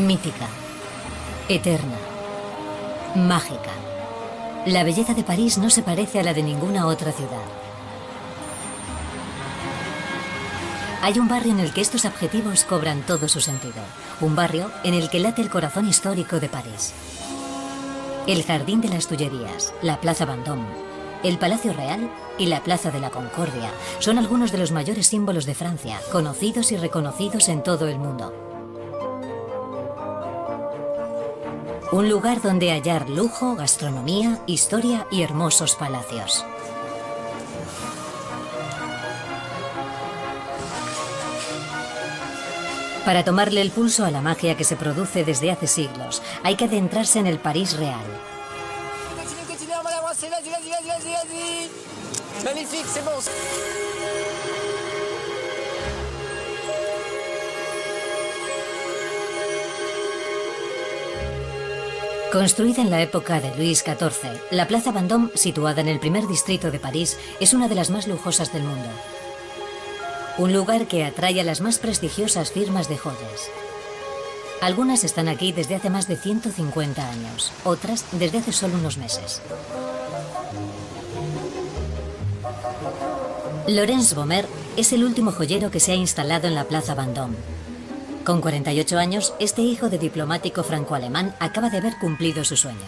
Mítica, eterna, mágica. La belleza de París no se parece a la de ninguna otra ciudad. Hay un barrio en el que estos adjetivos cobran todo su sentido. Un barrio en el que late el corazón histórico de París. El Jardín de las Tullerías, la Plaza Vendôme, el Palacio Real y la Plaza de la Concordia son algunos de los mayores símbolos de Francia, conocidos y reconocidos en todo el mundo. Un lugar donde hallar lujo, gastronomía, historia y hermosos palacios. Para tomarle el pulso a la magia que se produce desde hace siglos, hay que adentrarse en el París real. Construida en la época de Luis XIV, la Plaza Vendôme, situada en el primer distrito de París, es una de las más lujosas del mundo. Un lugar que atrae a las más prestigiosas firmas de joyas. Algunas están aquí desde hace más de 150 años, otras desde hace solo unos meses. Laurence Bomer es el último joyero que se ha instalado en la Plaza Vendôme. Con 48 años, este hijo de diplomático franco-alemán acaba de haber cumplido su sueño.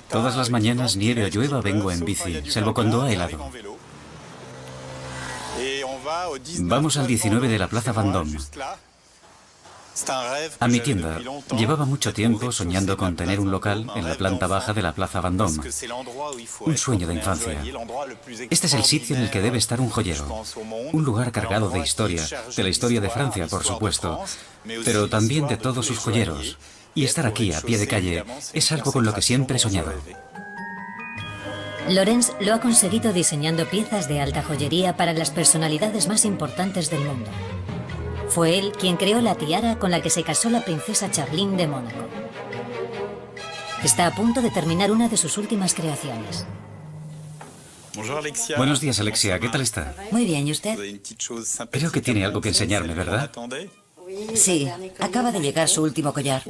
Todas las mañanas, nieve o llueva, vengo en bici, salvo cuando ha helado. Vamos al 19 de la Plaza Vendôme. A mi tienda. Llevaba mucho tiempo soñando con tener un local en la planta baja de la Plaza Vendôme. Un sueño de infancia. Este es el sitio en el que debe estar un joyero. Un lugar cargado de historia, de la historia de Francia, por supuesto, pero también de todos sus joyeros. Y estar aquí, a pie de calle, es algo con lo que siempre he soñado. Laurence lo ha conseguido diseñando piezas de alta joyería para las personalidades más importantes del mundo. Fue él quien creó la tiara con la que se casó la princesa Charline de Mónaco. Está a punto de terminar una de sus últimas creaciones. Buenos días, Alexia. ¿Qué tal está? Muy bien, ¿y usted? Creo que tiene algo que enseñarme, ¿verdad? Sí, acaba de llegar su último collar.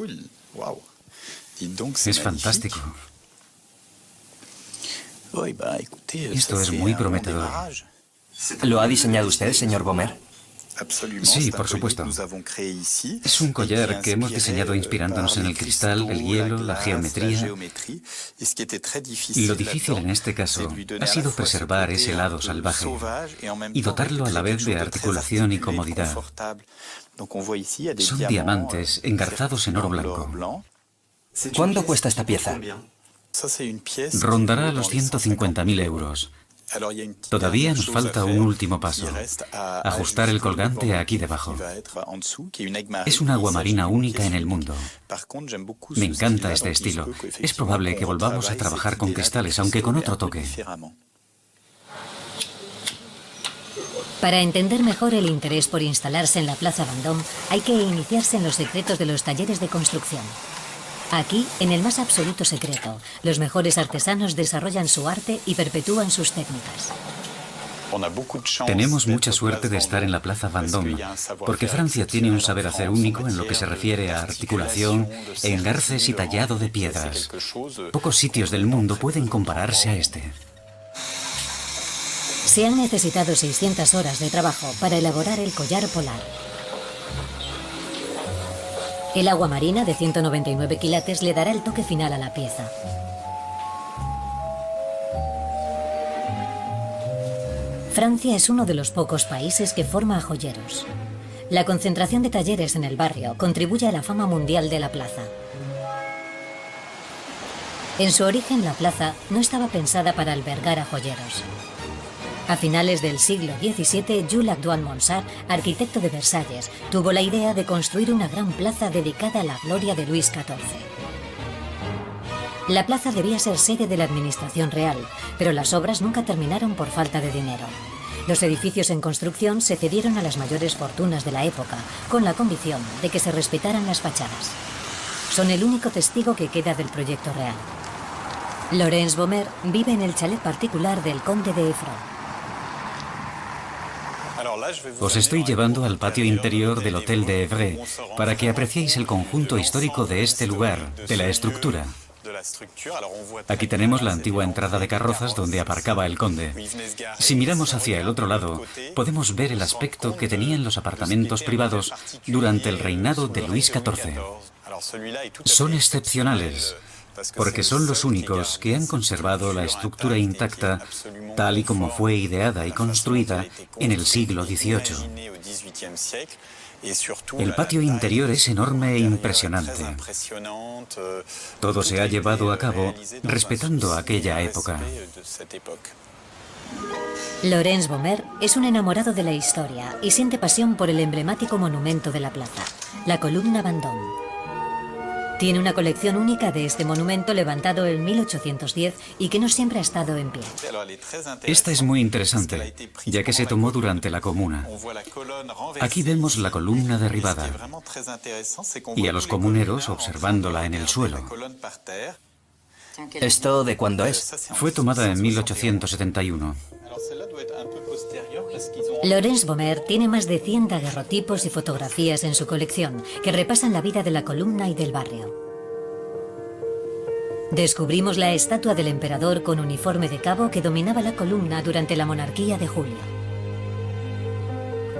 Es fantástico. Esto es muy prometedor. ¿Lo ha diseñado usted, señor Bomer? Sí, por supuesto. Es un collar que hemos diseñado inspirándonos en el cristal, el hielo, la geometría. Lo difícil en este caso ha sido preservar ese lado salvaje y dotarlo a la vez de articulación y comodidad. Son diamantes engarzados en oro blanco. ¿Cuánto cuesta esta pieza? Rondará los 150.000 euros. Todavía nos falta un último paso, ajustar el colgante aquí debajo. Es una aguamarina única en el mundo. Me encanta este estilo. Es probable que volvamos a trabajar con cristales, aunque con otro toque. Para entender mejor el interés por instalarse en la Plaza Vendôme, hay que iniciarse en los secretos de los talleres de construcción. Aquí, en el más absoluto secreto, los mejores artesanos desarrollan su arte y perpetúan sus técnicas. Tenemos mucha suerte de estar en la Plaza Vendôme, porque Francia tiene un saber hacer único en lo que se refiere a articulación, engarces y tallado de piedras. Pocos sitios del mundo pueden compararse a este. Se han necesitado 600 horas de trabajo para elaborar el collar polar. El agua marina de 199 quilates le dará el toque final a la pieza. Francia es uno de los pocos países que forma a joyeros. La concentración de talleres en el barrio contribuye a la fama mundial de la plaza. En su origen, la plaza no estaba pensada para albergar a joyeros. A finales del siglo XVII, Jules Antoine-Monsart, arquitecto de Versalles, tuvo la idea de construir una gran plaza dedicada a la gloria de Luis XIV. La plaza debía ser sede de la administración real, pero las obras nunca terminaron por falta de dinero. Los edificios en construcción se cedieron a las mayores fortunas de la época, con la condición de que se respetaran las fachadas. Son el único testigo que queda del proyecto real. Laurence Bomer vive en el chalet particular del conde de Effron. Os estoy llevando al patio interior del Hotel de Évreux para que apreciéis el conjunto histórico de este lugar, de la estructura. Aquí tenemos la antigua entrada de carrozas donde aparcaba el conde. Si miramos hacia el otro lado, podemos ver el aspecto que tenían los apartamentos privados durante el reinado de Luis XIV. Son excepcionales, porque son los únicos que han conservado la estructura intacta tal y como fue ideada y construida en el siglo XVIII. El patio interior es enorme e impresionante. Todo se ha llevado a cabo respetando aquella época. Laurence Bomer es un enamorado de la historia y siente pasión por el emblemático monumento de la plaza, la columna Vendôme. Tiene una colección única de este monumento levantado en 1810 y que no siempre ha estado en pie. Esta es muy interesante, ya que se tomó durante la Comuna. Aquí vemos la columna derribada y a los comuneros observándola en el suelo. ¿Esto de cuándo es? Fue tomada en 1871. Laurence Bomer tiene más de 100 daguerrotipos y fotografías en su colección que repasan la vida de la columna y del barrio. Descubrimos la estatua del emperador con uniforme de cabo que dominaba la columna durante la monarquía de Julio.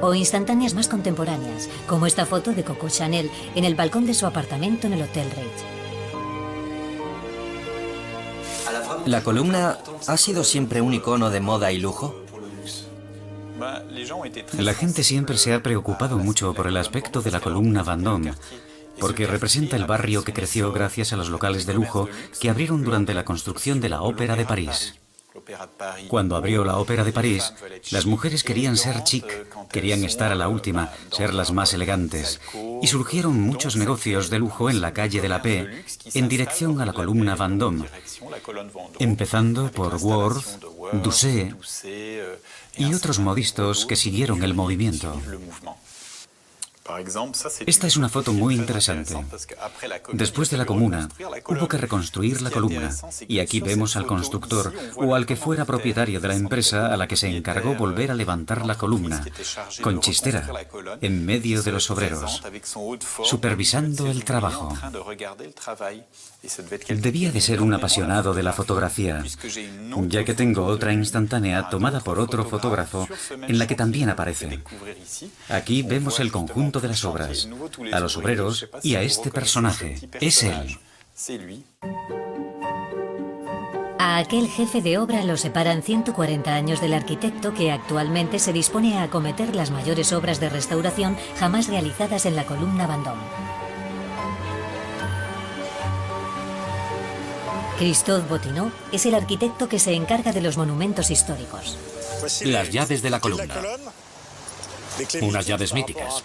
O instantáneas más contemporáneas, como esta foto de Coco Chanel en el balcón de su apartamento en el Hotel Reich. ¿La columna ha sido siempre un icono de moda y lujo? La gente siempre se ha preocupado mucho por el aspecto de la columna Vendôme, porque representa el barrio que creció gracias a los locales de lujo que abrieron durante la construcción de la Ópera de París. Cuando abrió la Ópera de París, las mujeres querían ser chic, querían estar a la última, ser las más elegantes, y surgieron muchos negocios de lujo en la calle de la Paix en dirección a la columna Vendôme, empezando por Worth, Doucet y otros modistos que siguieron el movimiento. Esta es una foto muy interesante. Después de la Comuna, hubo que reconstruir la columna, y aquí vemos al constructor o al que fuera propietario de la empresa a la que se encargó volver a levantar la columna, con chistera, en medio de los obreros, supervisando el trabajo. Debía de ser un apasionado de la fotografía, ya que tengo otra instantánea tomada por otro fotógrafo en la que también aparece. Aquí vemos el conjunto de las obras, a los obreros y a este personaje. Es él. A aquel jefe de obra lo separan 140 años del arquitecto que actualmente se dispone a acometer las mayores obras de restauración jamás realizadas en la columna Vendôme. Christophe Bottineau es el arquitecto que se encarga de los monumentos históricos. Las llaves de la columna. Unas llaves míticas.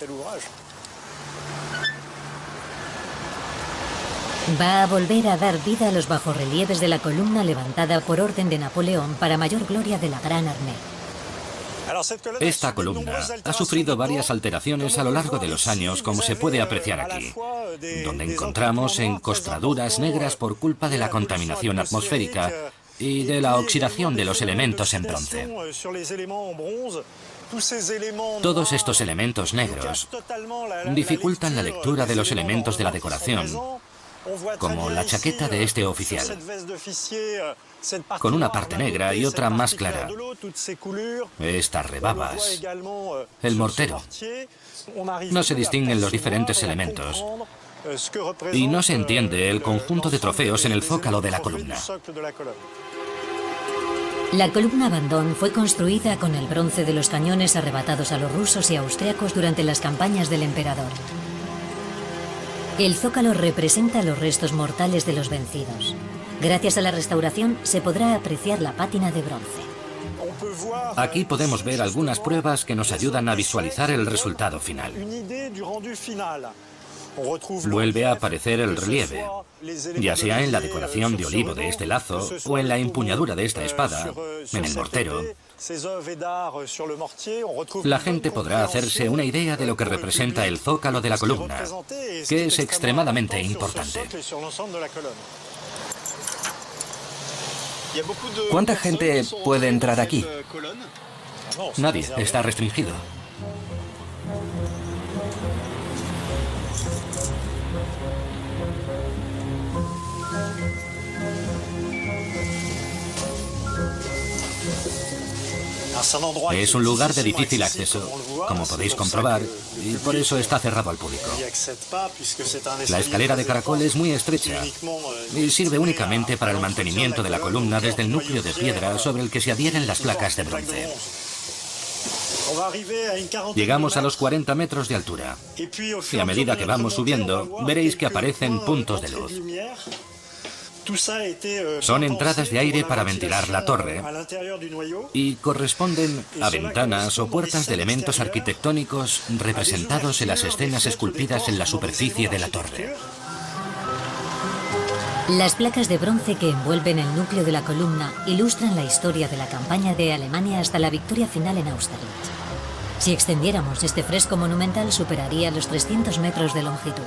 Va a volver a dar vida a los bajorrelieves de la columna levantada por orden de Napoleón para mayor gloria de la Gran Armée. Esta columna ha sufrido varias alteraciones a lo largo de los años, como se puede apreciar aquí, donde encontramos encostraduras negras por culpa de la contaminación atmosférica y de la oxidación de los elementos en bronce. Todos estos elementos negros dificultan la lectura de los elementos de la decoración, como la chaqueta de este oficial, con una parte negra y otra más clara, estas rebabas, el mortero. No se distinguen los diferentes elementos y no se entiende el conjunto de trofeos en el zócalo de la columna. La columna Vendôme fue construida con el bronce de los cañones arrebatados a los rusos y austriacos durante las campañas del emperador. El zócalo representa los restos mortales de los vencidos. Gracias a la restauración se podrá apreciar la pátina de bronce. Aquí podemos ver algunas pruebas que nos ayudan a visualizar el resultado final. Vuelve a aparecer el relieve, ya sea en la decoración de olivo de este lazo o en la empuñadura de esta espada, en el mortero. La gente podrá hacerse una idea de lo que representa el zócalo de la columna, que es extremadamente importante. ¿Cuánta gente puede entrar aquí? Nadie, está restringido. Es un lugar de difícil acceso, como podéis comprobar, y por eso está cerrado al público. La escalera de caracol es muy estrecha y sirve únicamente para el mantenimiento de la columna desde el núcleo de piedra sobre el que se adhieren las placas de bronce. Llegamos a los 40 metros de altura y a medida que vamos subiendo veréis que aparecen puntos de luz. Son entradas de aire para ventilar la torre y corresponden a ventanas o puertas de elementos arquitectónicos representados en las escenas esculpidas en la superficie de la torre. Las placas de bronce que envuelven el núcleo de la columna ilustran la historia de la campaña de Alemania hasta la victoria final en Austerlitz. Si extendiéramos este fresco monumental, superaría los 300 metros de longitud.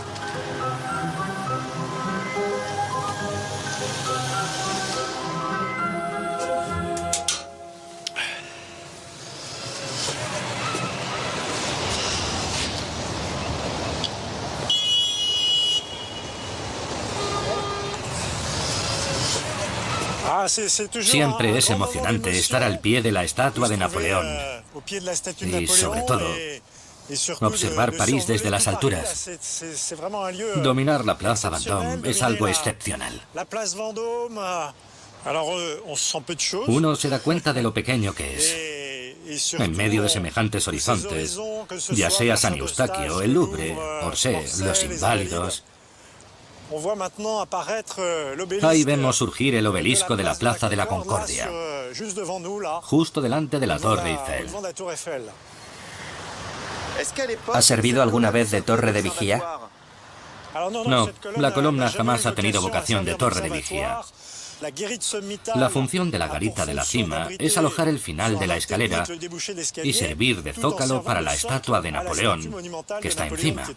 Siempre es emocionante estar al pie de la estatua de Napoleón y, sobre todo, observar París desde las alturas. Dominar la Plaza Vendôme es algo excepcional. Uno se da cuenta de lo pequeño que es. En medio de semejantes horizontes, ya sea San Eustaquio, el Louvre, Orsay, los Inválidos. Ahí vemos surgir el obelisco de la Plaza de la Concordia, justo delante de la Torre Eiffel. ¿Ha servido alguna vez de torre de vigía? No, la columna jamás ha tenido vocación de torre de vigía. La función de la garita de la cima es alojar el final de la escalera y servir de zócalo para la estatua de Napoleón, que está encima,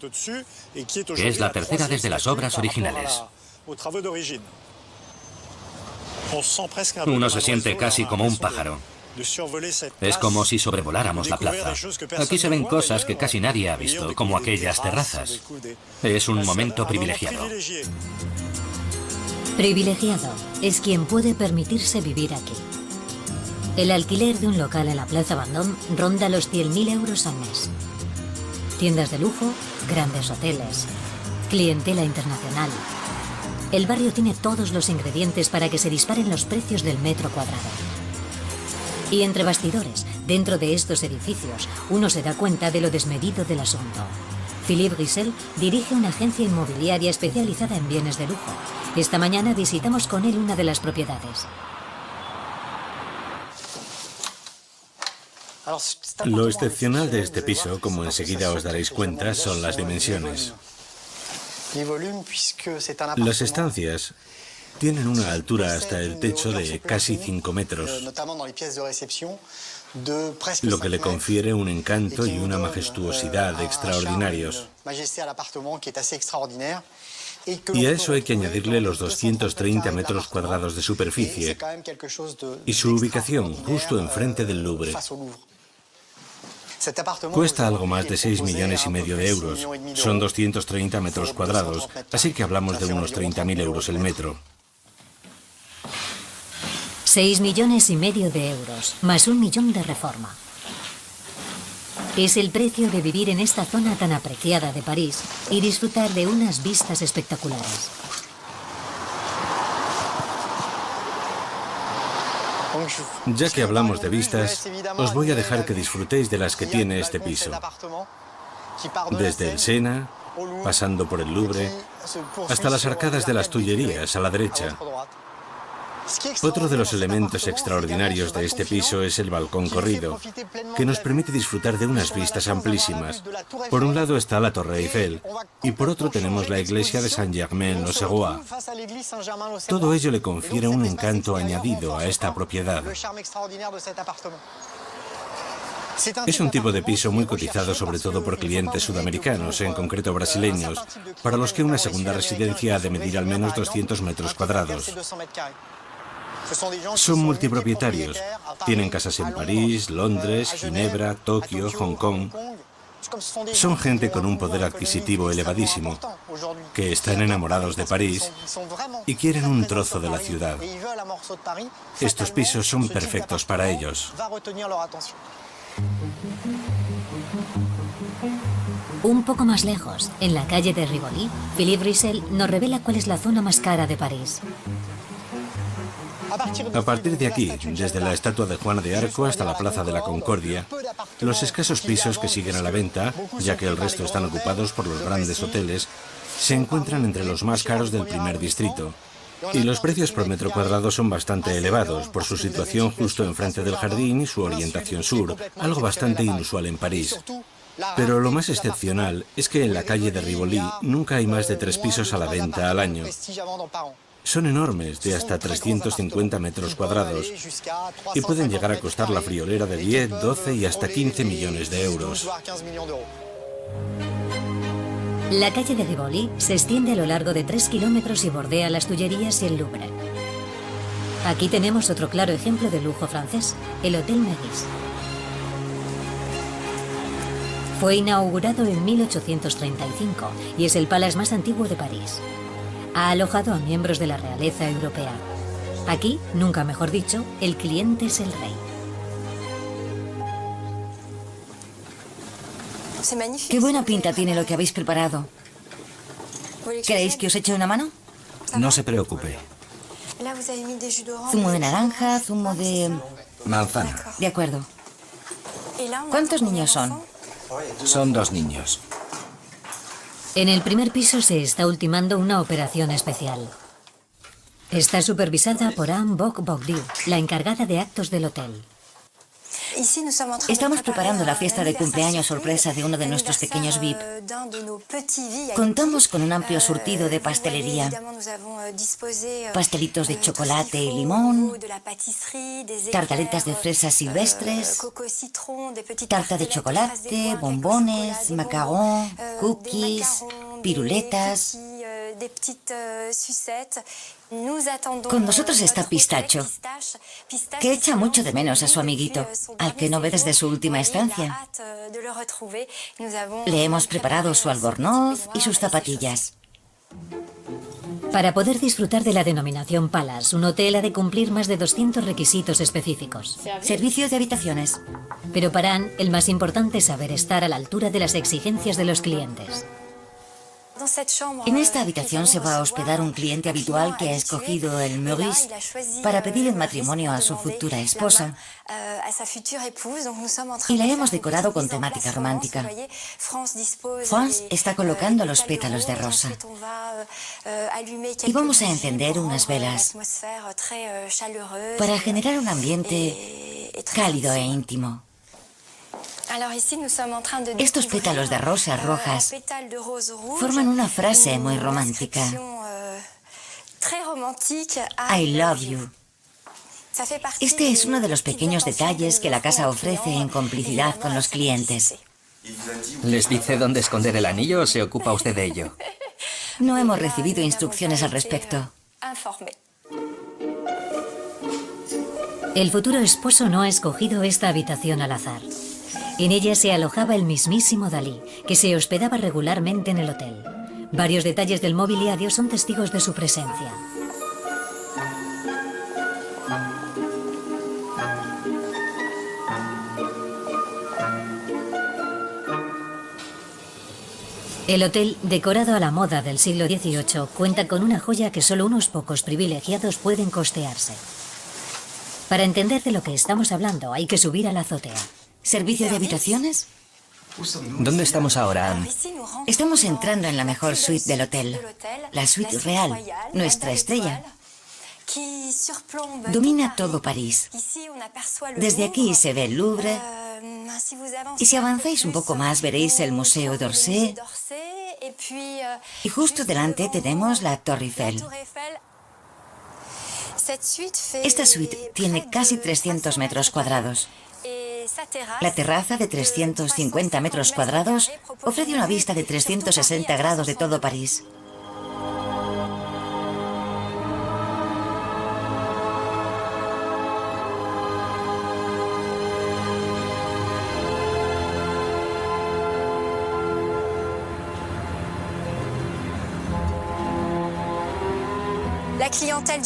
que es la tercera desde las obras originales. Uno se siente casi como un pájaro. Es como si sobrevoláramos la plaza. Aquí se ven cosas que casi nadie ha visto, como aquellas terrazas. Es un momento privilegiado. Privilegiado es quien puede permitirse vivir aquí. El alquiler de un local en la Plaza Vendôme ronda los 100.000 euros al mes. Tiendas de lujo, grandes hoteles, clientela internacional. El barrio tiene todos los ingredientes para que se disparen los precios del metro cuadrado. Y entre bastidores, dentro de estos edificios, uno se da cuenta de lo desmedido del asunto. Philippe Roussel dirige una agencia inmobiliaria especializada en bienes de lujo. Esta mañana visitamos con él una de las propiedades. Lo excepcional de este piso, como enseguida os daréis cuenta, son las dimensiones. Las estancias tienen una altura hasta el techo de casi 5 metros, lo que le confiere un encanto y una majestuosidad extraordinarios. Y a eso hay que añadirle los 230 metros cuadrados de superficie y su ubicación justo enfrente del Louvre. Cuesta algo más de 6,5 millones de euros. Son 230 metros cuadrados, así que hablamos de unos 30.000 euros el metro. 6,5 millones de euros, más 1 millón de reforma. Es el precio de vivir en esta zona tan apreciada de París y disfrutar de unas vistas espectaculares. Ya que hablamos de vistas, os voy a dejar que disfrutéis de las que tiene este piso. Desde el Sena, pasando por el Louvre, hasta las arcadas de las Tullerías a la derecha. Otro de los elementos extraordinarios de este piso es el balcón corrido, que nos permite disfrutar de unas vistas amplísimas. Por un lado está la Torre Eiffel, y por otro tenemos la iglesia de Saint-Germain-l'Auxerrois. Todo ello le confiere un encanto añadido a esta propiedad. Es un tipo de piso muy cotizado sobre todo por clientes sudamericanos, en concreto brasileños, para los que una segunda residencia ha de medir al menos 200 metros cuadrados. Son multipropietarios. Tienen casas en París, Londres, Ginebra, Tokio, Hong Kong. Son gente con un poder adquisitivo elevadísimo, que están enamorados de París y quieren un trozo de la ciudad. Estos pisos son perfectos para ellos. Un poco más lejos, en la calle de Rivoli, Philippe Roussel nos revela cuál es la zona más cara de París. A partir de aquí, desde la estatua de Juana de Arco hasta la Plaza de la Concordia, los escasos pisos que siguen a la venta, ya que el resto están ocupados por los grandes hoteles, se encuentran entre los más caros del primer distrito. Y los precios por metro cuadrado son bastante elevados, por su situación justo enfrente del jardín y su orientación sur, algo bastante inusual en París. Pero lo más excepcional es que en la calle de Rivoli nunca hay más de 3 pisos a la venta al año. Son enormes, de hasta 350 metros cuadrados, y pueden llegar a costar la friolera de 10, 12 y hasta 15 millones de euros. La calle de Rivoli se extiende a lo largo de 3 kilómetros y bordea las Tullerías y el Louvre. Aquí tenemos otro claro ejemplo de lujo francés, el Hotel Meurice. Fue inaugurado en 1835 y es el palace más antiguo de París. Ha alojado a miembros de la realeza europea. Aquí, nunca mejor dicho, el cliente es el rey. Qué buena pinta tiene lo que habéis preparado. ¿Queréis que os eche una mano? No se preocupe. Zumo de naranja, zumo de... Manzana. De acuerdo. ¿Cuántos niños son? Son 2 niños. En el primer piso se está ultimando una operación especial. Está supervisada por Anne Bock-Bogdieu, la encargada de actos del hotel. Estamos preparando la fiesta de cumpleaños sorpresa de uno de nuestros pequeños VIP. Contamos con un amplio surtido de pastelería. Pastelitos de chocolate y limón, tartaletas de fresas silvestres, tarta de chocolate, bombones, macarons, cookies, piruletas. Con nosotros está Pistacho, que echa mucho de menos a su amiguito, al que no ve desde su última estancia. Le hemos preparado su albornoz y sus zapatillas. Para poder disfrutar de la denominación Palace, un hotel ha de cumplir más de 200 requisitos específicos. Servicios de habitaciones. Pero para Anne, el más importante es saber estar a la altura de las exigencias de los clientes. En esta habitación se va a hospedar un cliente habitual que ha escogido el Meurice para pedir en matrimonio a su futura esposa. Y la hemos decorado con temática romántica. France está colocando los pétalos de rosa. Y vamos a encender unas velas para generar un ambiente cálido e íntimo. Estos pétalos de rosas rojas forman una frase muy romántica. I love you. Este es uno de los pequeños detalles que la casa ofrece en complicidad con los clientes. ¿Les dice dónde esconder el anillo o se ocupa usted de ello? No hemos recibido instrucciones al respecto. El futuro esposo no ha escogido esta habitación al azar. En ella se alojaba el mismísimo Dalí, que se hospedaba regularmente en el hotel. Varios detalles del mobiliario son testigos de su presencia. El hotel, decorado a la moda del siglo XVIII, cuenta con una joya que solo unos pocos privilegiados pueden costearse. Para entender de lo que estamos hablando, hay que subir a la azotea. ¿Servicio de habitaciones? ¿Dónde estamos ahora, Anne? Estamos entrando en la mejor suite del hotel, la suite real, nuestra estrella. Domina todo París. Desde aquí se ve el Louvre, y si avanzáis un poco más veréis el Museo d'Orsay, y justo delante tenemos la Torre Eiffel. Esta suite tiene casi 300 metros cuadrados. La terraza de 350 metros cuadrados ofrece una vista de 360 grados de todo París.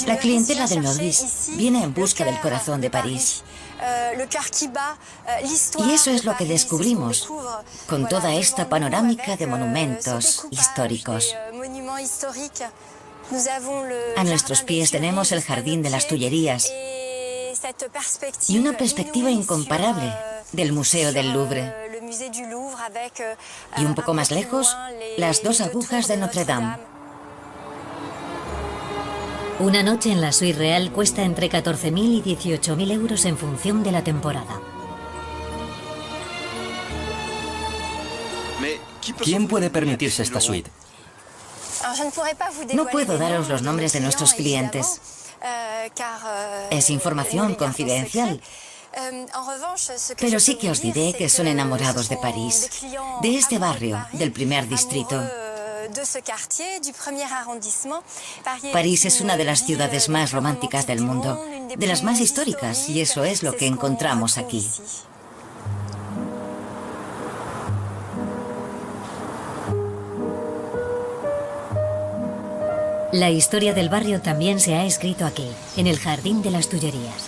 La clientela del Nodris viene en busca del corazón de París. Y eso es lo que descubrimos con toda esta panorámica de monumentos históricos. A nuestros pies tenemos el Jardín de las Tullerías y una perspectiva incomparable del Museo del Louvre. Y un poco más lejos, las dos agujas de Notre Dame. Una noche en la suite real cuesta entre 14.000 y 18.000 euros en función de la temporada. ¿Quién puede permitirse esta suite? No puedo daros los nombres de nuestros clientes. Es información confidencial. Pero sí que os diré que son enamorados de París, de este barrio, del primer distrito. París es una de las ciudades más románticas del mundo, de las más históricas, y eso es lo que encontramos aquí. La historia del barrio también se ha escrito aquí, en el Jardín de las Tullerías.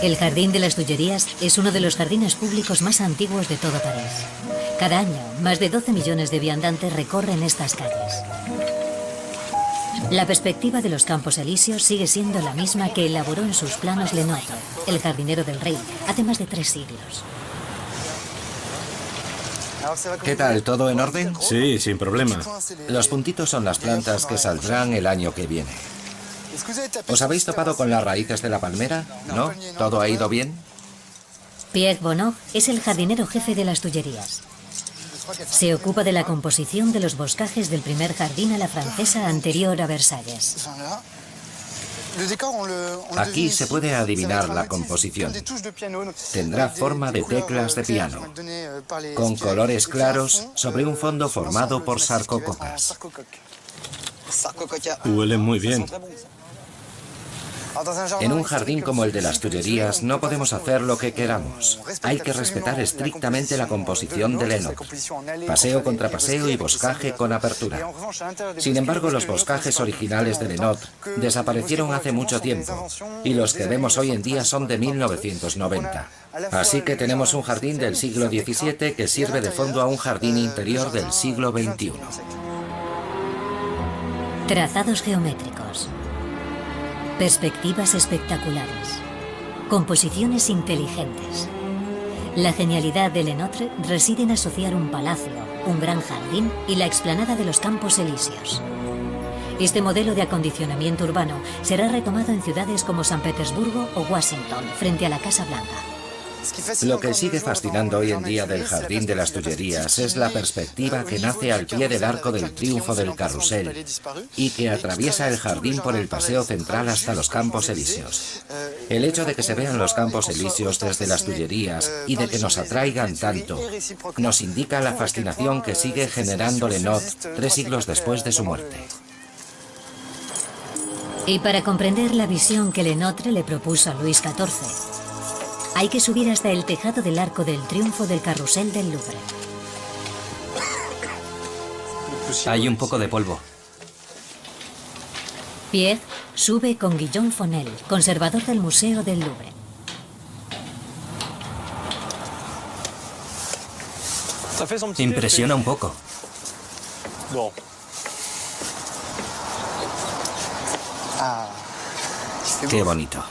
El Jardín de las Tullerías es uno de los jardines públicos más antiguos de todo París. Cada año, más de 12 millones de viandantes recorren estas calles. La perspectiva de los Campos Elíseos sigue siendo la misma que elaboró en sus planos Lenotre, el jardinero del rey, hace más de 3 siglos. ¿Qué tal? ¿Todo en orden? Sí, sin problema. Los puntitos son las plantas que saldrán el año que viene. ¿Os habéis topado con las raíces de la palmera? ¿No? ¿Todo ha ido bien? Pierre Bonneau es el jardinero jefe de las Tullerías. Se ocupa de la composición de los boscajes del primer jardín a la francesa anterior a Versalles. Aquí se puede adivinar la composición. Tendrá forma de teclas de piano, con colores claros sobre un fondo formado por sarcócocas. Huele muy bien. En un jardín como el de las Tullerías no podemos hacer lo que queramos. Hay que respetar estrictamente la composición del Lenotre. Paseo contra paseo y boscaje con apertura. Sin embargo, los boscajes originales de Lenotre desaparecieron hace mucho tiempo y los que vemos hoy en día son de 1990. Así que tenemos un jardín del siglo XVII que sirve de fondo a un jardín interior del siglo XXI. Trazados geométricos. Perspectivas espectaculares. Composiciones inteligentes. La genialidad de Lenotre reside en asociar un palacio, un gran jardín y la explanada de los Campos Elíseos. Este modelo de acondicionamiento urbano será retomado en ciudades como San Petersburgo o Washington, frente a la Casa Blanca. Lo que sigue fascinando hoy en día del Jardín de las Tullerías es la perspectiva que nace al pie del Arco del Triunfo del Carrusel y que atraviesa el jardín por el paseo central hasta los Campos Elíseos. El hecho de que se vean los Campos Elíseos desde las Tullerías y de que nos atraigan tanto nos indica la fascinación que sigue generando Lenotre 3 siglos después de su muerte. Y para comprender la visión que Lenotre le propuso a Luis XIV, hay que subir hasta el tejado del Arco del Triunfo del Carrusel del Louvre. Hay un poco de polvo. Pierre sube con Guillaume Fonel, conservador del Museo del Louvre. Impresiona un poco. Qué bonito.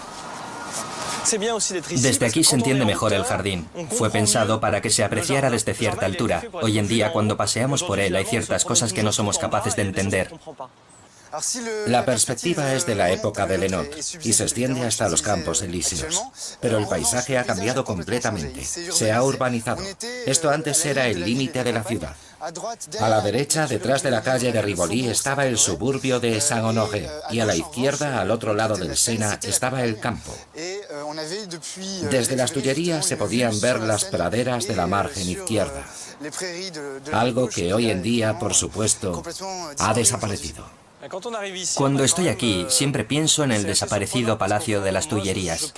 Desde aquí se entiende mejor el jardín. Fue pensado para que se apreciara desde cierta altura. Hoy en día, cuando paseamos por él, hay ciertas cosas que no somos capaces de entender. La perspectiva es de la época de Lenot y se extiende hasta los Campos Elíseos. Pero el paisaje ha cambiado completamente. Se ha urbanizado. Esto antes era el límite de la ciudad. A la derecha, detrás de la calle de Rivoli, estaba el suburbio de Saint-Honoré y a la izquierda, al otro lado del Sena, estaba el campo. Desde las Tullerías se podían ver las praderas de la margen izquierda, algo que hoy en día, por supuesto, ha desaparecido. Cuando estoy aquí, siempre pienso en el desaparecido Palacio de las Tullerías.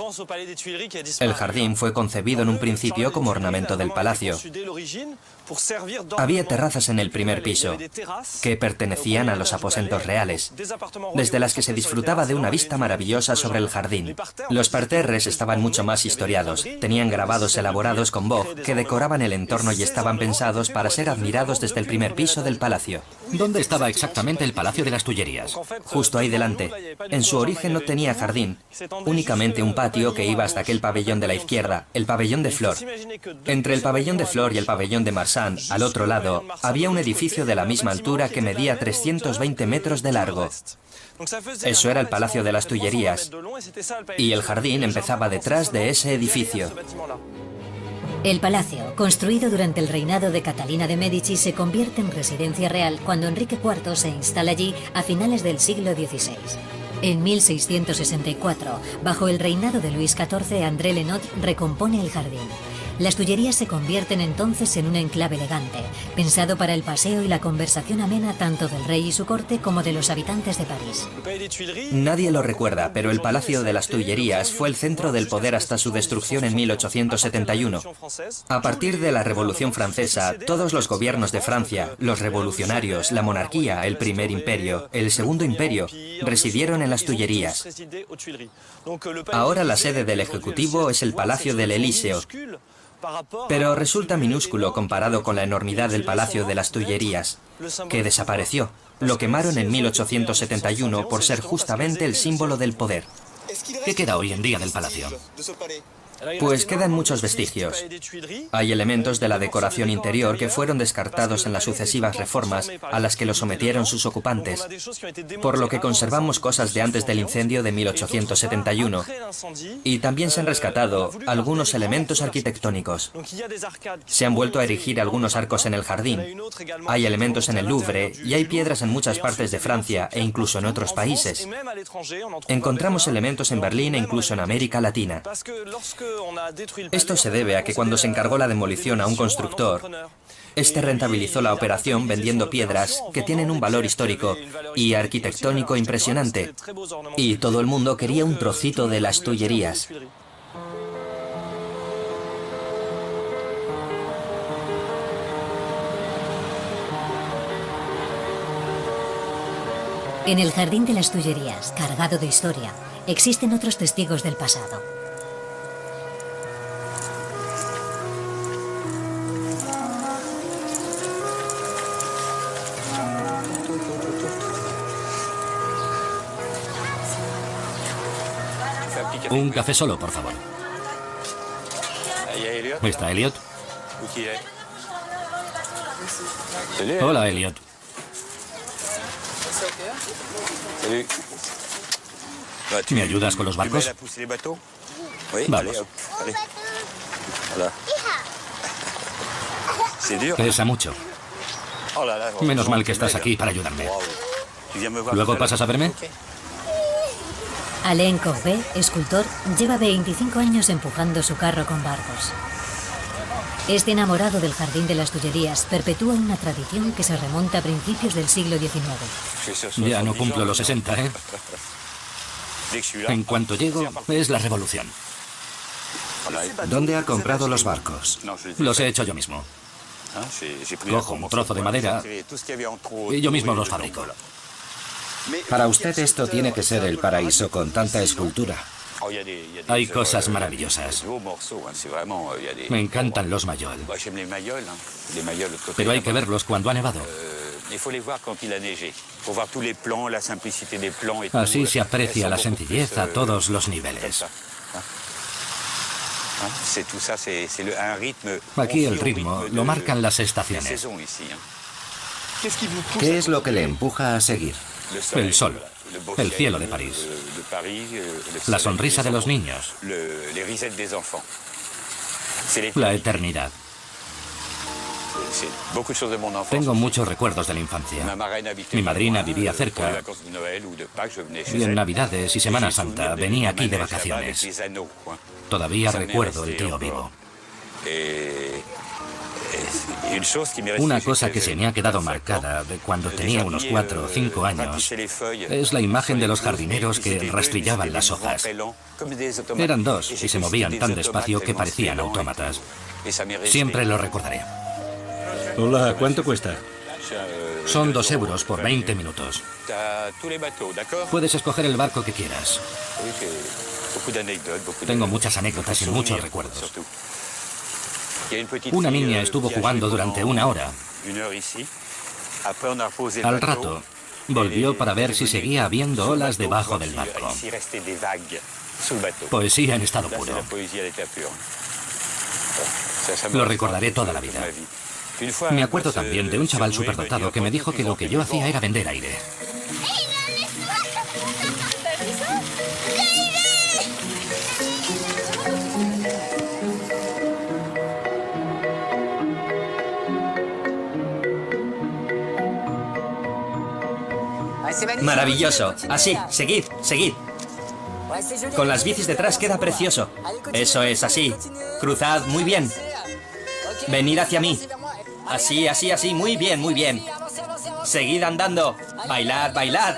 El jardín fue concebido en un principio como ornamento del palacio. Había terrazas en el primer piso, que pertenecían a los aposentos reales, desde las que se disfrutaba de una vista maravillosa sobre el jardín. Los parterres estaban mucho más historiados, tenían grabados elaborados con boj que decoraban el entorno y estaban pensados para ser admirados desde el primer piso del palacio. ¿Dónde estaba exactamente el Palacio de las Tullerías? Justo ahí delante. En su origen no tenía jardín, únicamente un patio que iba hasta aquel pabellón de la izquierda, el pabellón de Flor. Entre el pabellón de Flor y el pabellón de Marsan, al otro lado, había un edificio de la misma altura que medía 320 metros de largo. Eso era el Palacio de las Tullerías, y el jardín empezaba detrás de ese edificio. El palacio, construido durante el reinado de Catalina de Médici, se convierte en residencia real cuando Enrique IV se instala allí a finales del siglo XVI. En 1664, bajo el reinado de Luis XIV, André Lenot recompone el jardín. Las Tullerías se convierten entonces en un enclave elegante, pensado para el paseo y la conversación amena tanto del rey y su corte como de los habitantes de París. Nadie lo recuerda, pero el Palacio de las Tullerías fue el centro del poder hasta su destrucción en 1871. A partir de la Revolución Francesa, todos los gobiernos de Francia, los revolucionarios, la monarquía, el Primer Imperio, el Segundo Imperio, residieron en las Tullerías. Ahora la sede del Ejecutivo es el Palacio del Elíseo, pero resulta minúsculo comparado con la enormidad del Palacio de las Tullerías, que desapareció. Lo quemaron en 1871 por ser justamente el símbolo del poder. ¿Qué queda hoy en día del palacio? Pues quedan muchos vestigios. Hay elementos de la decoración interior que fueron descartados en las sucesivas reformas a las que lo sometieron sus ocupantes, por lo que conservamos cosas de antes del incendio de 1871. Y también se han rescatado algunos elementos arquitectónicos. Se han vuelto a erigir algunos arcos en el jardín. Hay elementos en el Louvre y hay piedras en muchas partes de Francia e incluso en otros países. Encontramos elementos en Berlín e incluso en América Latina. Esto se debe a que cuando se encargó la demolición a un constructor, este rentabilizó la operación vendiendo piedras que tienen un valor histórico y arquitectónico impresionante, y todo el mundo quería un trocito de las Tullerías. En el jardín de las Tullerías, cargado de historia, existen otros testigos del pasado. Un café solo, por favor. ¿Está Elliot? Hola, Elliot. ¿Me ayudas con los barcos? Vamos. Pesa mucho. Menos mal que estás aquí para ayudarme. ¿Luego pasas a verme? Alain Courbet, escultor, lleva 25 años empujando su carro con barcos. Este enamorado del jardín de las Tullerías perpetúa una tradición que se remonta a principios del siglo XIX. Ya no cumplo los 60, ¿eh? En cuanto llego, es la revolución. ¿Dónde ha comprado los barcos? Los he hecho yo mismo. Cojo un trozo de madera y yo mismo los fabrico. Para usted esto tiene que ser el paraíso con tanta escultura. Hay cosas maravillosas. Me encantan los mayol. Pero hay que verlos cuando ha nevado. Así se aprecia la sencillez a todos los niveles. Aquí el ritmo lo marcan las estaciones. ¿Qué es lo que le empuja a seguir? El sol, el cielo de París, la sonrisa de los niños, la eternidad. Tengo muchos recuerdos de la infancia. Mi madrina vivía cerca y en Navidades y Semana Santa venía aquí de vacaciones. Todavía recuerdo el tío vivo. Una cosa que se me ha quedado marcada de cuando tenía unos 4 o 5 años es la imagen de los jardineros que rastrillaban las hojas. Eran 2 y se movían tan despacio que parecían autómatas. Siempre lo recordaré. Hola, ¿cuánto cuesta? Son 2 euros por 20 minutos. Puedes escoger el barco que quieras. Tengo muchas anécdotas y muchos recuerdos. Una niña estuvo jugando durante 1 hora. Al rato, volvió para ver si seguía habiendo olas debajo del barco. Poesía en estado puro. Lo recordaré toda la vida. Me acuerdo también de un chaval superdotado que me dijo que lo que yo hacía era vender aire. Maravilloso. Así, seguid, seguid. Con las bicis detrás queda precioso. Eso es, así. Cruzad, muy bien. Venid hacia mí. Así, así, así, muy bien, muy bien. Seguid andando. Bailad, bailad.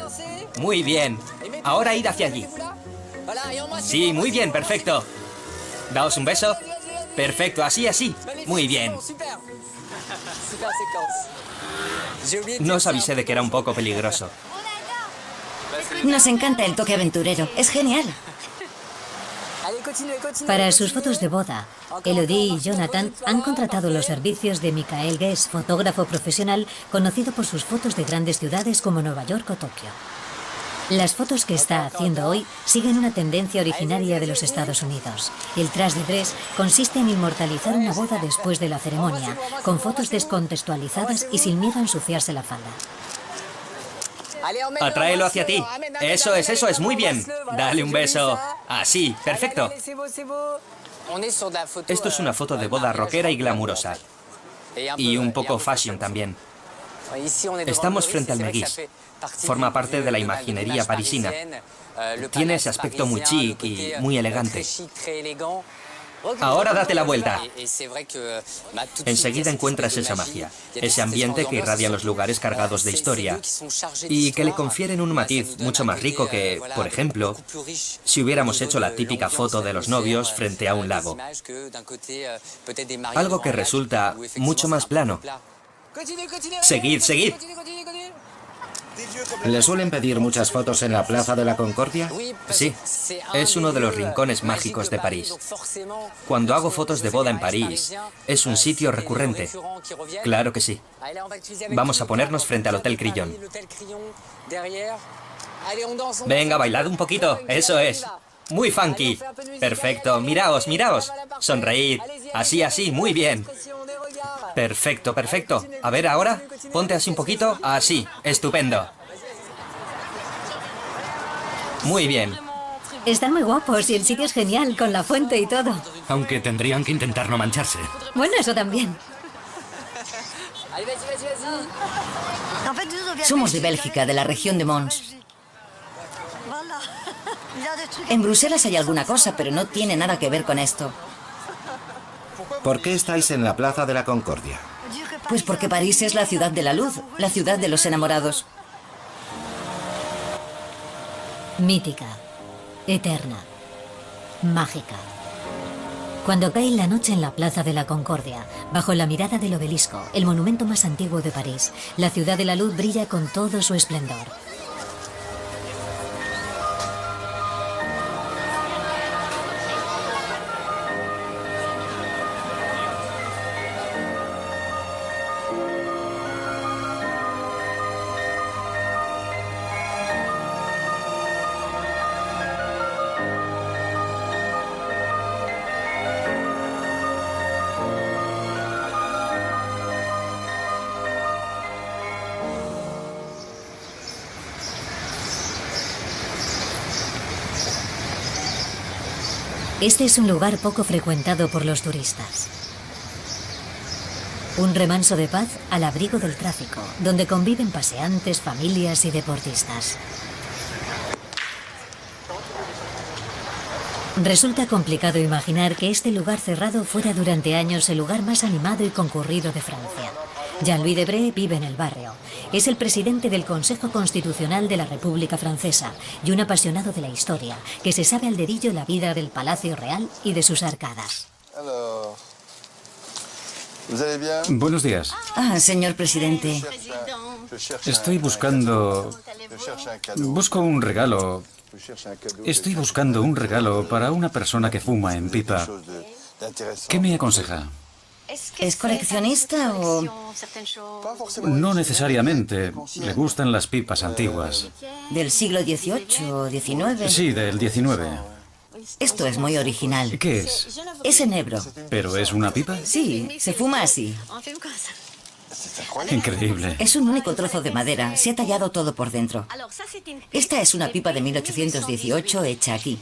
Muy bien. Ahora id hacia allí. Sí, muy bien, perfecto. Daos un beso. Perfecto, así, así. Muy bien. No os avisé de que era un poco peligroso. Nos encanta el toque aventurero. Es genial. Para sus fotos de boda, Elodie y Jonathan han contratado los servicios de Michael Guest, fotógrafo profesional conocido por sus fotos de grandes ciudades como Nueva York o Tokio. Las fotos que está haciendo hoy siguen una tendencia originaria de los Estados Unidos. El trash de dress consiste en inmortalizar una boda después de la ceremonia, con fotos descontextualizadas y sin miedo a ensuciarse la falda. Atráelo hacia ti. Eso es, muy bien. Dale un beso. Así, perfecto. Esto es una foto de boda rockera y glamurosa. Y un poco fashion también. Estamos frente al Meguis. Forma parte de la imaginería parisina. Tiene ese aspecto muy chic y muy elegante. Ahora date la vuelta. Enseguida encuentras esa magia, ese ambiente que irradia los lugares cargados de historia y que le confieren un matiz mucho más rico que, por ejemplo, si hubiéramos hecho la típica foto de los novios frente a un lago. Algo que resulta mucho más plano. Seguid, seguid. ¿Le suelen pedir muchas fotos en la Plaza de la Concordia? Sí, es uno de los rincones mágicos de París. Cuando hago fotos de boda en París, es un sitio recurrente. Claro que sí. Vamos a ponernos frente al Hotel Crillon. Venga, bailad un poquito. Eso es. Muy funky. Perfecto. Miraos, miraos. Sonreíd. Así, así. Muy bien. Perfecto, perfecto. A ver, ahora. Ponte así un poquito. Así. Estupendo. Muy bien. Están muy guapos y el sitio es genial, con la fuente y todo. Aunque tendrían que intentar no mancharse. Bueno, eso también. Somos de Bélgica, de la región de Mons. En Bruselas hay alguna cosa, pero no tiene nada que ver con esto. ¿Por qué estáis en la Plaza de la Concordia? Pues porque París es la ciudad de la luz, la ciudad de los enamorados. Mítica, eterna, mágica. Cuando cae la noche en la Plaza de la Concordia, bajo la mirada del obelisco, el monumento más antiguo de París, la ciudad de la luz brilla con todo su esplendor. Este es un lugar poco frecuentado por los turistas. Un remanso de paz al abrigo del tráfico, donde conviven paseantes, familias y deportistas. Resulta complicado imaginar que este lugar cerrado fuera durante años el lugar más animado y concurrido de Francia. Jean-Louis Debré vive en el barrio. Es el presidente del Consejo Constitucional de la República Francesa y un apasionado de la historia, que se sabe al dedillo la vida del Palacio Real y de sus arcadas. Buenos días. Señor presidente. Estoy buscando... Busco un regalo. Estoy buscando un regalo para una persona que fuma en pipa. ¿Qué me aconseja? ¿Es coleccionista o...? No necesariamente. Le gustan las pipas antiguas. ¿Del siglo XVIII o XIX? Sí, del 19. Esto es muy original. ¿Qué es? Es enebro. ¿Pero es una pipa? Sí, se fuma así. Increíble. Es un único trozo de madera. Se ha tallado todo por dentro. Esta es una pipa de 1818 hecha aquí.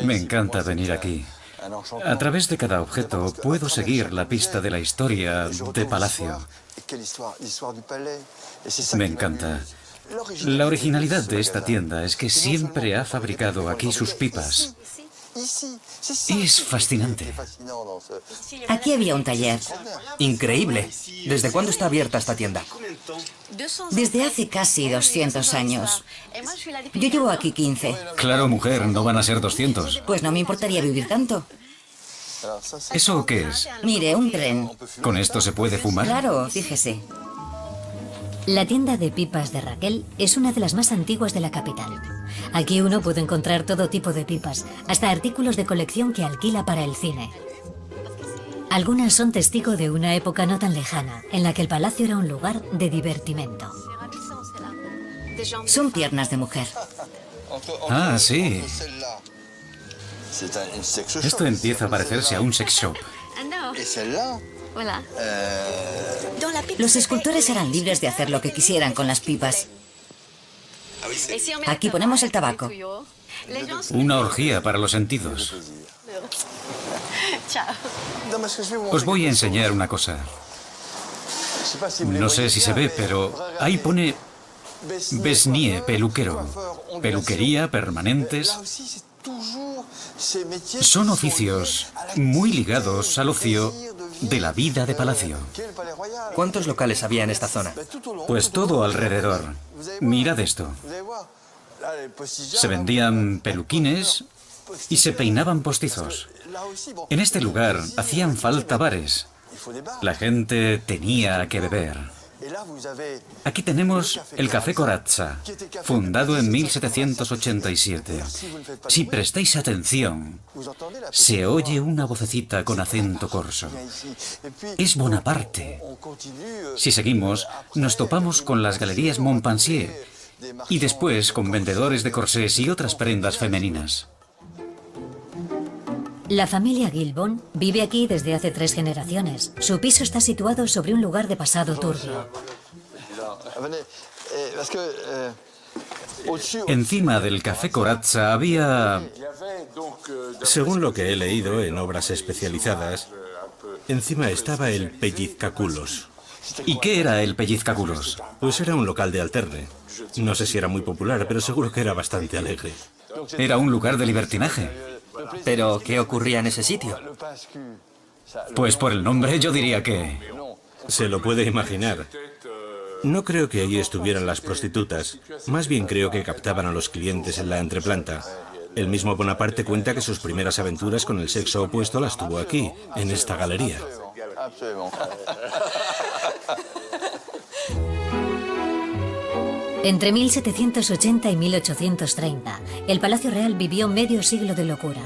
Me encanta venir aquí. A través de cada objeto puedo seguir la pista de la historia de Palacio. Me encanta. La originalidad de esta tienda es que siempre ha fabricado aquí sus pipas. Es fascinante. Aquí había un taller. Increíble. ¿Desde cuándo está abierta esta tienda? Desde hace casi 200 años. Yo llevo aquí 15. Claro, mujer, no van a ser 200. Pues no me importaría vivir tanto. ¿Eso qué es? Mire, un tren. ¿Con esto se puede fumar? Claro, fíjese. La tienda de pipas de Raquel es una de las más antiguas de la capital. Aquí uno puede encontrar todo tipo de pipas, hasta artículos de colección que alquila para el cine. Algunas son testigo de una época no tan lejana, en la que el palacio era un lugar de divertimento. Son piernas de mujer. Ah, sí. Esto empieza a parecerse a un sex shop. Los escultores eran libres de hacer lo que quisieran con las pipas. Aquí ponemos el tabaco. Una orgía para los sentidos. Os voy a enseñar una cosa. No sé si se ve, pero ahí pone Besnier, peluquero. Peluquería, permanentes. Son oficios muy ligados al ocio de la vida de palacio. ¿Cuántos locales había en esta zona? Pues todo alrededor. Mirad esto. Se vendían peluquines y se peinaban postizos. En este lugar hacían falta bares. La gente tenía que beber. Aquí tenemos el Café Corazza, fundado en 1787. Si prestáis atención, se oye una vocecita con acento corso. Es Bonaparte. Si seguimos, nos topamos con las galerías Montpensier y después con vendedores de corsés y otras prendas femeninas. La familia Guilbon vive aquí desde hace 3 generaciones. Su piso está situado sobre un lugar de pasado turbio. Encima del Café Corazza había... Según lo que he leído en obras especializadas, encima estaba el Pellizcaculos. ¿Y qué era el Pellizcaculos? Pues era un local de alterne. No sé si era muy popular, pero seguro que era bastante alegre. Era un lugar de libertinaje. ¿Pero qué ocurría en ese sitio? Pues por el nombre yo diría que... Se lo puede imaginar. No creo que allí estuvieran las prostitutas. Más bien creo que captaban a los clientes en la entreplanta. El mismo Bonaparte cuenta que sus primeras aventuras con el sexo opuesto las tuvo aquí, en esta galería. Entre 1780 y 1830, el Palacio Real vivió medio siglo de locura.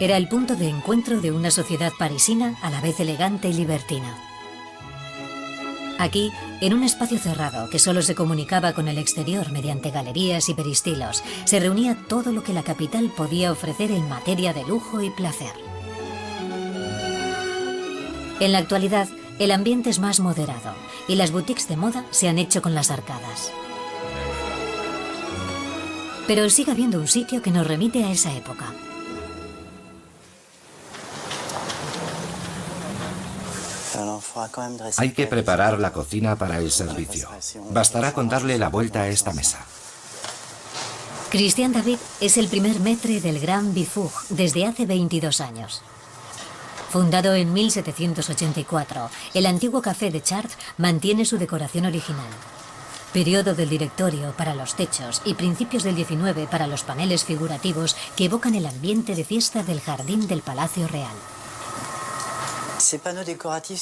Era el punto de encuentro de una sociedad parisina a la vez elegante y libertina. Aquí, en un espacio cerrado que solo se comunicaba con el exterior mediante galerías y peristilos, se reunía todo lo que la capital podía ofrecer en materia de lujo y placer. En la actualidad, el ambiente es más moderado y las boutiques de moda se han hecho con las arcadas. Pero sigue habiendo un sitio que nos remite a esa época. Hay que preparar la cocina para el servicio. Bastará con darle la vuelta a esta mesa. Christian David es el primer maître del Grand Bifug desde hace 22 años. Fundado en 1784, el antiguo café de Chartres mantiene su decoración original. Periodo del directorio para los techos y principios del 19 para los paneles figurativos que evocan el ambiente de fiesta del jardín del Palacio Real.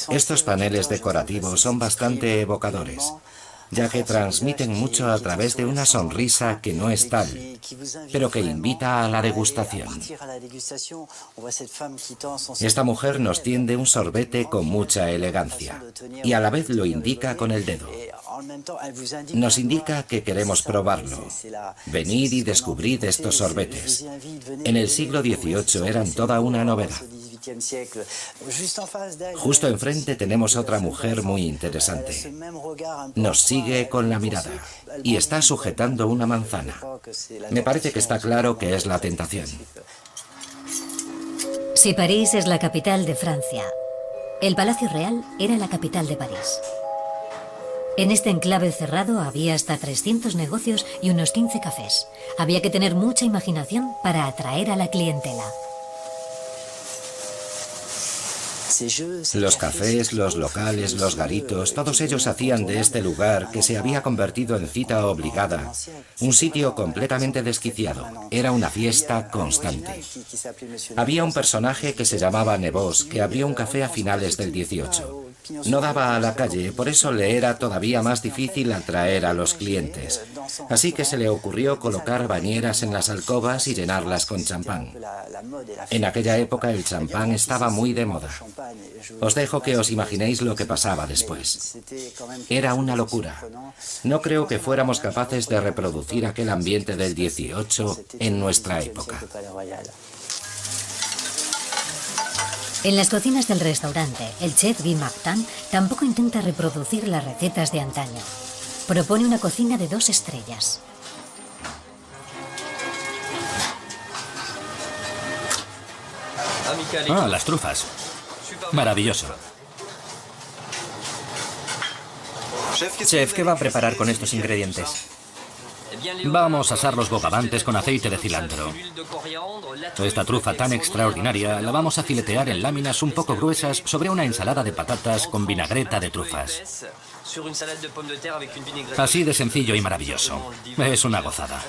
Estos paneles decorativos son bastante evocadores, ya que transmiten mucho a través de una sonrisa que no es tal, pero que invita a la degustación. Esta mujer nos tiende un sorbete con mucha elegancia y a la vez lo indica con el dedo. Nos indica que queremos probarlo. Venid y descubrid estos sorbetes. En el siglo XVIII eran toda una novedad. Justo enfrente tenemos otra mujer muy interesante. Nos sigue con la mirada y está sujetando una manzana. Me parece que está claro que es la tentación. Si París es la capital de Francia, el Palacio Real era la capital de París. En este enclave cerrado había hasta 300 negocios y unos 15 cafés. Había que tener mucha imaginación para atraer a la clientela. Los cafés, los locales, los garitos, todos ellos hacían de este lugar, que se había convertido en cita obligada, un sitio completamente desquiciado. Era una fiesta constante. Había un personaje que se llamaba Nevos, que abrió un café a finales del 18. No daba a la calle, por eso le era todavía más difícil atraer a los clientes. Así que se le ocurrió colocar bañeras en las alcobas y llenarlas con champán. En aquella época el champán estaba muy de moda. Os dejo que os imaginéis lo que pasaba después. Era una locura. No creo que fuéramos capaces de reproducir aquel ambiente del 18 en nuestra época. En las cocinas del restaurante, el chef Guy Martin tampoco intenta reproducir las recetas de antaño. Propone una cocina de 2 estrellas. Ah, las trufas. Maravilloso. Chef, ¿qué va a preparar con estos ingredientes? Vamos a asar los bogavantes con aceite de cilantro. Esta trufa tan extraordinaria la vamos a filetear en láminas un poco gruesas sobre una ensalada de patatas con vinagreta de trufas. Así de sencillo y maravilloso. Es una gozada.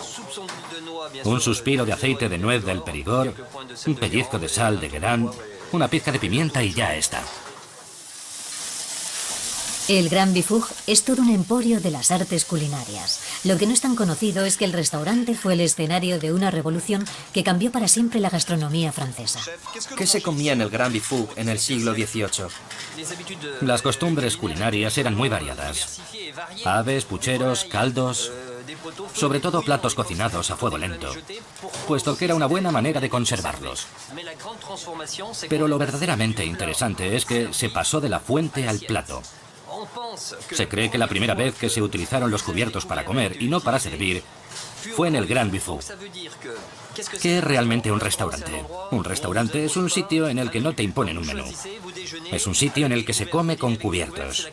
Un suspiro de aceite de nuez del Perigord, un pellizco de sal de Guérin, una pizca de pimienta y ya está. El Grand Bifug es todo un emporio de las artes culinarias. Lo que no es tan conocido es que el restaurante fue el escenario de una revolución que cambió para siempre la gastronomía francesa. ¿Qué se comía en el Grand Bifug en el siglo XVIII? Las costumbres culinarias eran muy variadas. Aves, pucheros, caldos, sobre todo platos cocinados a fuego lento, puesto que era una buena manera de conservarlos. Pero lo verdaderamente interesante es que se pasó de la fuente al plato. Se cree que la primera vez que se utilizaron los cubiertos para comer y no para servir fue en el Grand Bifug. ¿Qué es realmente un restaurante? Un restaurante es un sitio en el que no te imponen un menú. Es un sitio en el que se come con cubiertos.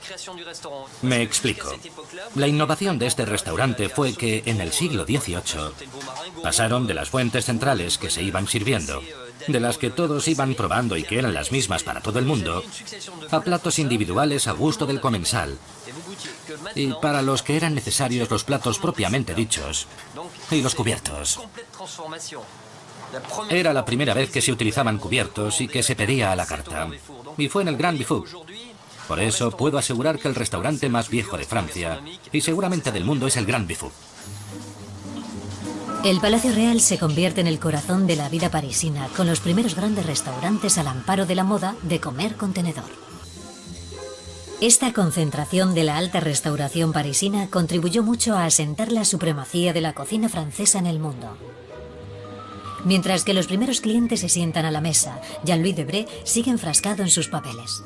Me explico. La innovación de este restaurante fue que en el siglo XVIII pasaron de las fuentes centrales que se iban sirviendo, de las que todos iban probando y que eran las mismas para todo el mundo, a platos individuales a gusto del comensal, y para los que eran necesarios los platos propiamente dichos, y los cubiertos. Era la primera vez que se utilizaban cubiertos y que se pedía a la carta, y fue en el Grand Bifug. Por eso puedo asegurar que el restaurante más viejo de Francia, y seguramente del mundo, es el Grand Bifug. El Palacio Real se convierte en el corazón de la vida parisina, con los primeros grandes restaurantes al amparo de la moda de comer con tenedor. Esta concentración de la alta restauración parisina contribuyó mucho a asentar la supremacía de la cocina francesa en el mundo. Mientras que los primeros clientes se sientan a la mesa, Jean-Louis Debré sigue enfrascado en sus papeles.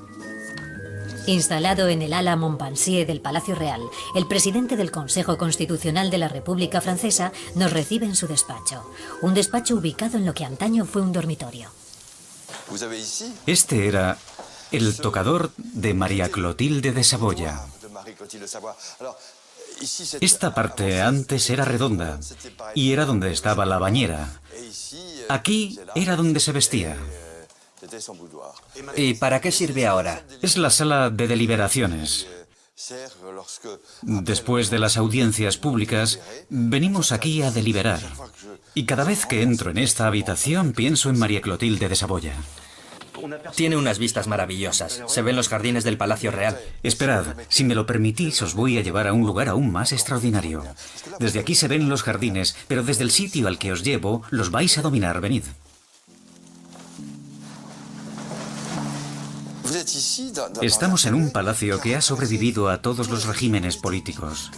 Instalado en el ala Montpensier del Palacio Real, el presidente del Consejo Constitucional de la República Francesa nos recibe en su despacho. Un despacho ubicado en lo que antaño fue un dormitorio. Este era el tocador de María Clotilde de Saboya. Esta parte antes era redonda y era donde estaba la bañera. Aquí era donde se vestía. ¿Y para qué sirve ahora? Es la sala de deliberaciones. Después de las audiencias públicas, venimos aquí a deliberar. Y cada vez que entro en esta habitación pienso en María Clotilde de Saboya. Tiene unas vistas maravillosas. Se ven los jardines del Palacio Real. Esperad, si me lo permitís, os voy a llevar a un lugar aún más extraordinario. Desde aquí se ven los jardines, pero desde el sitio al que os llevo, los vais a dominar. Venid. Estamos en un palacio que ha sobrevivido a todos los regímenes políticos.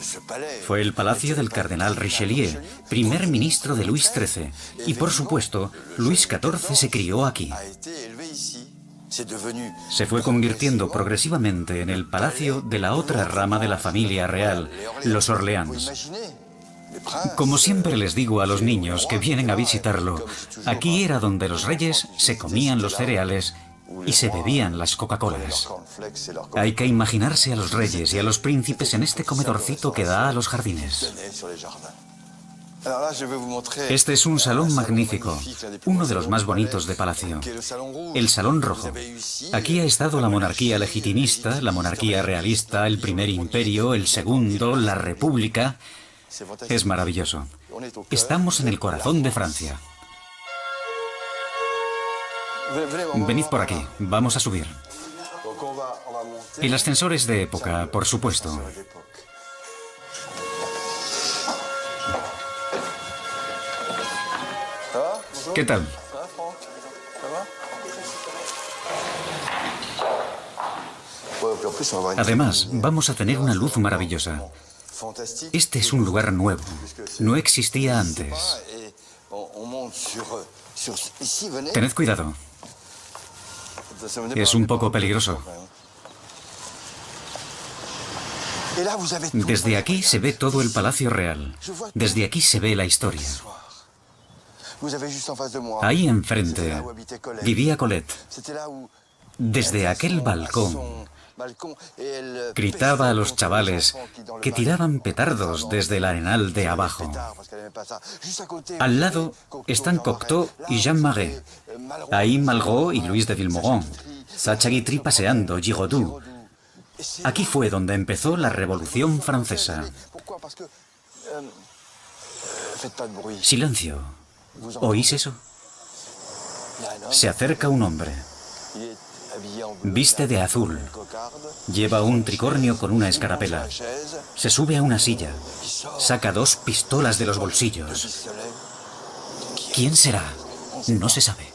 Fue el palacio del cardenal Richelieu, primer ministro de Luis XIII, y por supuesto, Luis XIV se crió aquí. Se fue convirtiendo progresivamente en el palacio de la otra rama de la familia real, los Orleans. Como siempre les digo a los niños que vienen a visitarlo, aquí era donde los reyes se comían los cereales y se bebían las Coca-Colas. Hay que imaginarse a los reyes y a los príncipes en este comedorcito que da a los jardines. Este es un salón magnífico, uno de los más bonitos de palacio. El Salón Rojo. Aquí ha estado la monarquía legitimista, la monarquía realista, el primer imperio, el segundo, la república. Es maravilloso. Estamos en el corazón de Francia. Venid por aquí, vamos a subir. El ascensor es de época, por supuesto. ¿Qué tal? Además, vamos a tener una luz maravillosa. Este es un lugar nuevo. No existía antes. Tened cuidado. Es un poco peligroso. Desde aquí se ve todo el Palacio Real. Desde aquí se ve la historia. Ahí enfrente vivía Colette. Desde aquel balcón gritaba a los chavales que tiraban petardos desde el arenal de abajo. Al lado están Cocteau y Jean Marais. Ahí Malraux y Luis de Vilmorin. Sacha Guitry paseando, Giraudoux. Aquí fue donde empezó la Revolución Francesa. Silencio. ¿Oís eso? Se acerca un hombre. Viste de azul. Lleva un tricornio con una escarapela. Se sube a una silla. Saca 2 pistolas de los bolsillos. ¿Quién será? No se sabe.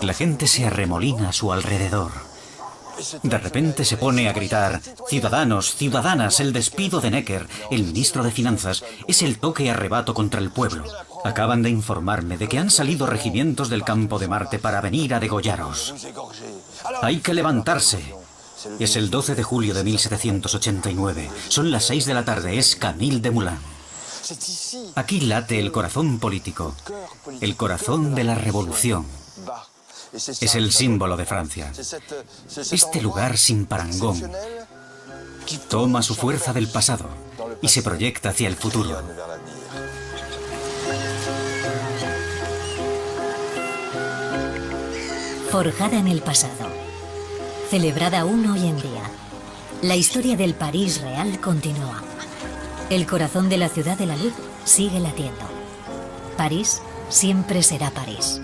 La gente se arremolina a su alrededor. De repente se pone a gritar: ciudadanos, ciudadanas, el despido de Necker, el ministro de Finanzas, es el toque arrebato contra el pueblo. Acaban de informarme de que han salido regimientos del campo de Marte para venir a degollaros. Hay que levantarse. Es el 12 de julio de 1789. Son las 6 de la tarde. Es Camille Desmoulins. Aquí late el corazón político, el corazón de la revolución. Es el símbolo de Francia. Este lugar sin parangón toma su fuerza del pasado y se proyecta hacia el futuro. Forjada en el pasado, celebrada aún hoy en día, la historia del París real continúa. El corazón de la ciudad de la luz sigue latiendo. París siempre será París.